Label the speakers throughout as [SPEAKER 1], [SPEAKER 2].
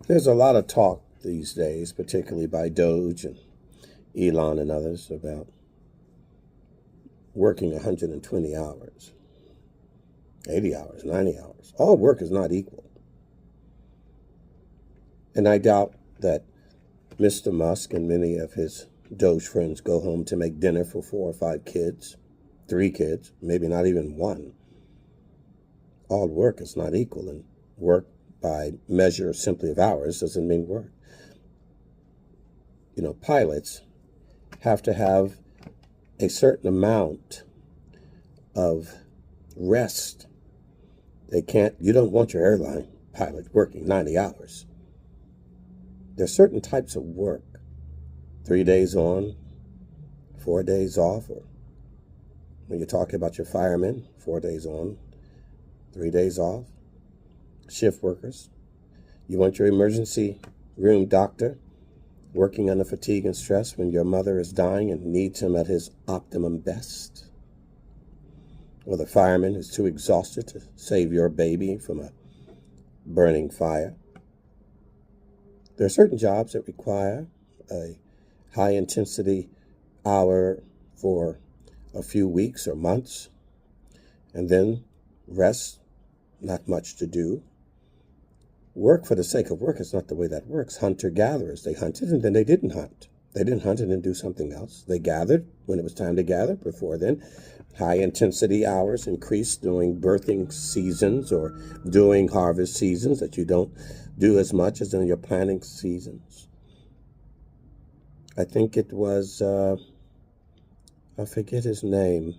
[SPEAKER 1] There's a lot of talk these days, particularly by DOGE and Elon and others, about working 120 hours, 80 hours, 90 hours. All work is not equal. And I doubt that Mr. Musk and many of his DOGE friends go home to make dinner for 4 or 5 kids, 3 kids, maybe not even one. All work is not equal, and work by measure simply of hours doesn't mean work. Pilots have to have a certain amount of rest. You don't want your airline pilot working 90 hours. There's certain types of work, 3 days on, 4 days off, or when you're talking about your firemen, 4 days on, 3 days off, shift workers. You want your emergency room doctor working under fatigue and stress when your mother is dying and needs him at his optimum best. Or the fireman who's too exhausted to save your baby from a burning fire. There are certain jobs that require a high-intensity hour for a few weeks or months, and then rest, not much to do. Work for the sake of work is not the way that works. Hunter-gatherers, they hunted and then they didn't hunt. They didn't hunt and then do something else. They gathered when it was time to gather. Before then, high-intensity hours increased during birthing seasons or during harvest seasons that you don't do as much as in your planting seasons. I think it was, I forget his name.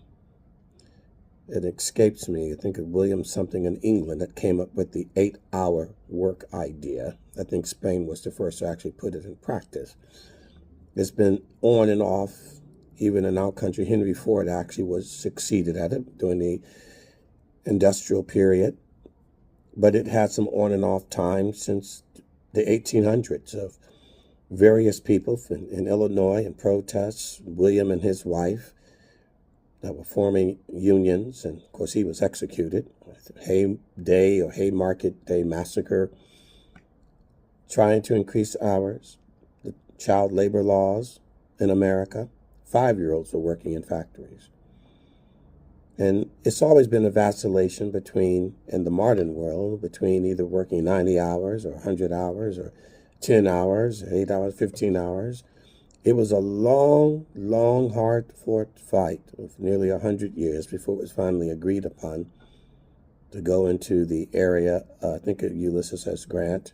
[SPEAKER 1] It escapes me. I think of William something in England that came up with the 8-hour work idea. I think Spain was the first to actually put it in practice. It's been on and off, even in our country. Henry Ford actually succeeded at it during the industrial period. But it had some on and off time since the 1800s of various people in Illinois in protests, William and his wife, that were forming unions, and of course he was executed. Hay Day or Haymarket Day massacre, trying to increase hours, the child labor laws in America. 5-year-olds were working in factories. And it's always been a vacillation in the modern world, between either working 90 hours or 100 hours or 10 hours, 8 hours, 15 hours. It was a long, long, hard-fought fight of nearly 100 years before it was finally agreed upon to go into the area, I think Ulysses S. Grant,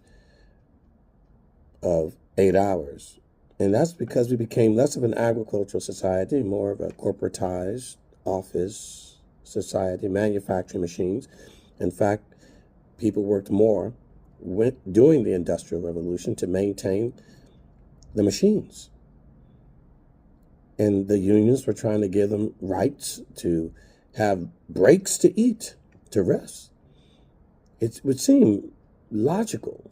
[SPEAKER 1] of 8 hours. And that's because we became less of an agricultural society, more of a corporatized office society, manufacturing machines. In fact, people worked more during the Industrial Revolution to maintain the machines. And the unions were trying to give them rights to have breaks to eat, to rest. It would seem logical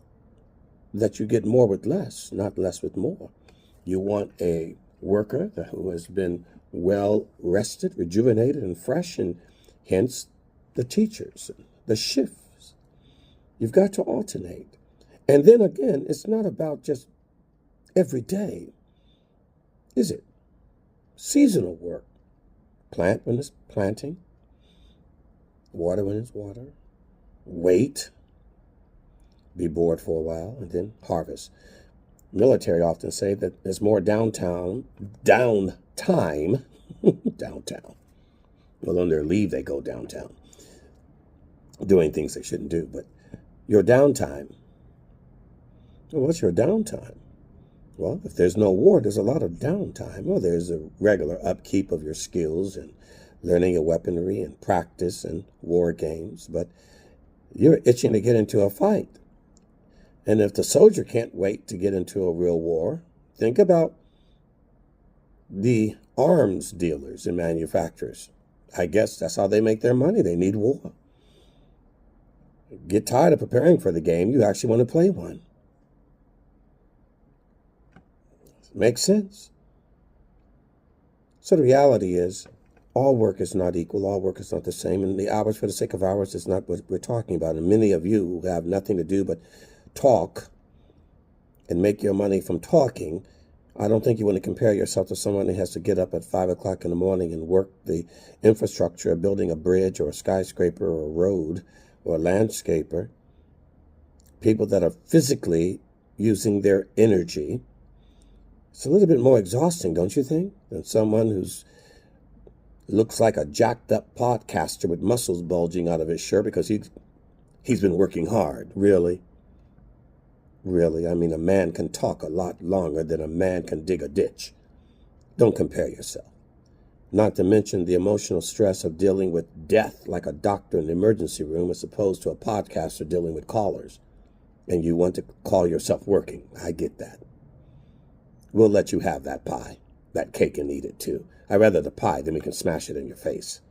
[SPEAKER 1] that you get more with less, not less with more. You want a worker who has been well rested, rejuvenated, and fresh, and hence the teachers, the shifts. You've got to alternate. And then again, it's not about just every day, is it? Seasonal work. Plant when it's planting. Water when it's water. Wait. Be bored for a while and then harvest. Military often say that there's more downtime, downtown. Well, on their leave, they go downtown, doing things they shouldn't do. But your downtime. Well, what's your downtime? Well, if there's no war, there's a lot of downtime. Well, there's a regular upkeep of your skills and learning your weaponry and practice and war games. But you're itching to get into a fight. And if the soldier can't wait to get into a real war, think about the arms dealers and manufacturers. I guess that's how they make their money. They need war. Get tired of preparing for the game. You actually want to play one. Makes sense. So the reality is, all work is not equal. All work is not the same. And the hours for the sake of hours is not what we're talking about. And many of you who have nothing to do but talk and make your money from talking, I don't think you want to compare yourself to someone who has to get up at 5 o'clock in the morning and work the infrastructure of building a bridge or a skyscraper or a road or a landscaper. People that are physically using their energy. It's a little bit more exhausting, don't you think, than someone who's looks like a jacked up podcaster with muscles bulging out of his shirt because he's been working hard. Really? Really? I mean, a man can talk a lot longer than a man can dig a ditch. Don't compare yourself. Not to mention the emotional stress of dealing with death like a doctor in the emergency room as opposed to a podcaster dealing with callers. And you want to call yourself working. I get that. We'll let you have that pie, that cake, and eat it too. I'd rather the pie than we can smash it in your face.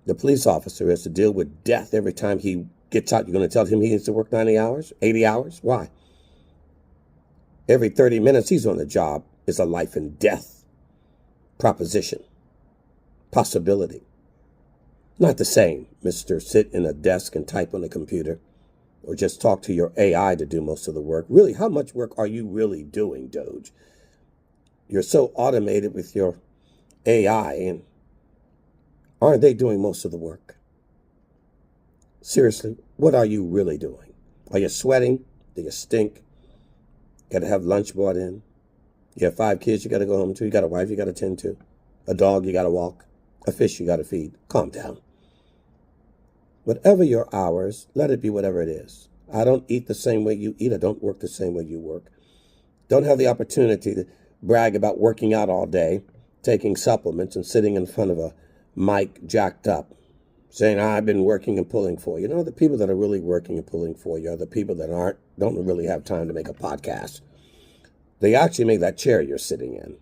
[SPEAKER 1] The police officer has to deal with death every time he gets out. You're going to tell him he needs to work 90 hours, 80 hours? Why? Every 30 minutes he's on the job is a life and death proposition, possibility. Not the same, Mr. Sit in a desk and type on a computer or just talk to your AI to do most of the work. Really, how much work are you really doing, DOGE? You're so automated with your AI, and aren't they doing most of the work? Seriously, what are you really doing? Are you sweating? Do you stink? Got to have lunch brought in? You have 5 kids you got to go home to. You got a wife you got to tend to. A dog you got to walk. A fish you got to feed. Calm down. Whatever your hours, let it be whatever it is. I don't eat the same way you eat. I don't work the same way you work. Don't have the opportunity to brag about working out all day, taking supplements, and sitting in front of a mic jacked up, saying, I've been working and pulling for you. You know, the people that are really working and pulling for you are the people that don't really have time to make a podcast. They actually make that chair you're sitting in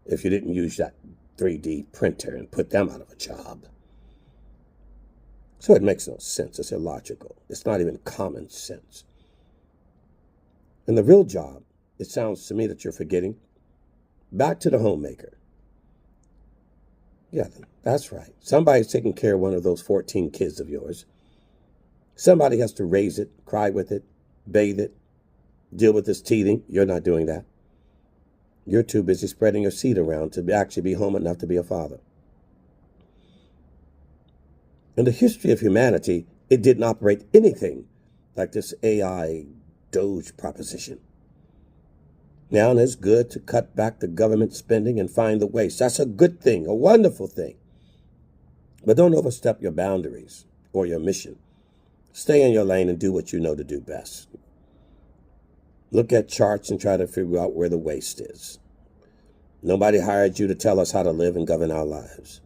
[SPEAKER 1] if you didn't use that 3D printer and put them out of a job. So it makes no sense. It's illogical. It's not even common sense. And the real job, it sounds to me that you're forgetting, back to the homemaker. Yeah, that's right. Somebody's taking care of one of those 14 kids of yours. Somebody has to raise it, cry with it, bathe it, deal with this teething. You're not doing that. You're too busy spreading your seed around to actually be home enough to be a father. In the history of humanity, it didn't operate anything like this AI DOGE proposition. Now it's good to cut back the government spending and find the waste. That's a good thing, a wonderful thing. But don't overstep your boundaries or your mission. Stay in your lane and do what you know to do best. Look at charts and try to figure out where the waste is. Nobody hired you to tell us how to live and govern our lives.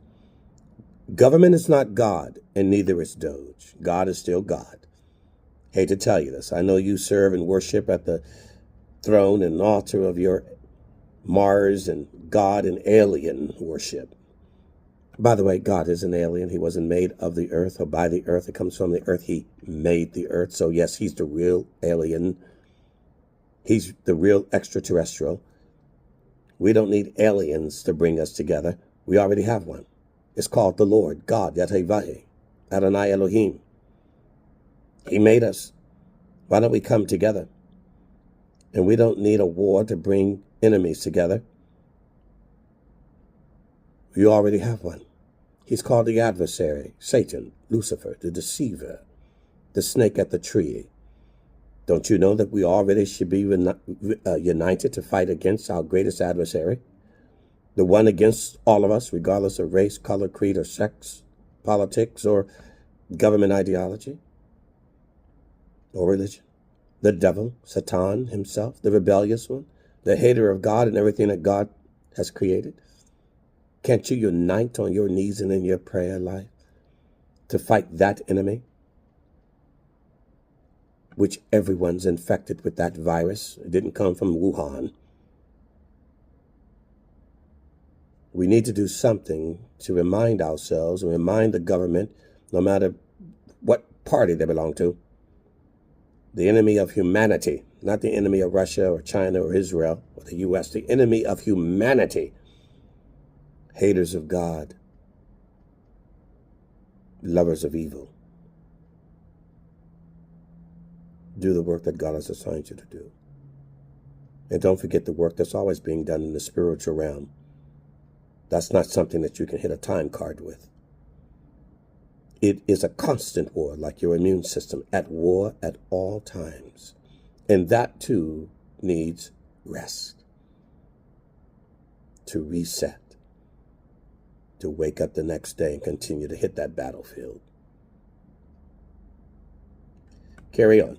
[SPEAKER 1] Government is not God, and neither is DOGE. God is still God. Hate to tell you this. I know you serve and worship at the throne and altar of your Mars and God and alien worship. By the way, God is an alien. He wasn't made of the earth or by the earth. It comes from the earth. He made the earth. So yes, he's the real alien. He's the real extraterrestrial. We don't need aliens to bring us together. We already have one. It's called the Lord, God, Yahweh, Adonai Elohim. He made us. Why don't we come together? And we don't need a war to bring enemies together. We already have one. He's called the adversary, Satan, Lucifer, the deceiver, the snake at the tree. Don't you know that we already should be united to fight against our greatest adversary? The one against all of us, regardless of race, color, creed, or sex, politics, or government ideology, or religion. The devil, Satan himself, the rebellious one, the hater of God and everything that God has created. Can't you unite on your knees and in your prayer life to fight that enemy? Which everyone's infected with that virus. It didn't come from Wuhan. We need to do something to remind ourselves and remind the government, no matter what party they belong to, the enemy of humanity, not the enemy of Russia or China or Israel or the U.S., the enemy of humanity, haters of God, lovers of evil. Do the work that God has assigned you to do. And don't forget the work that's always being done in the spiritual realm. That's not something that you can hit a time card with. It is a constant war, like your immune system, at war at all times. And that too needs rest, to reset, to wake up the next day and continue to hit that battlefield. Carry on.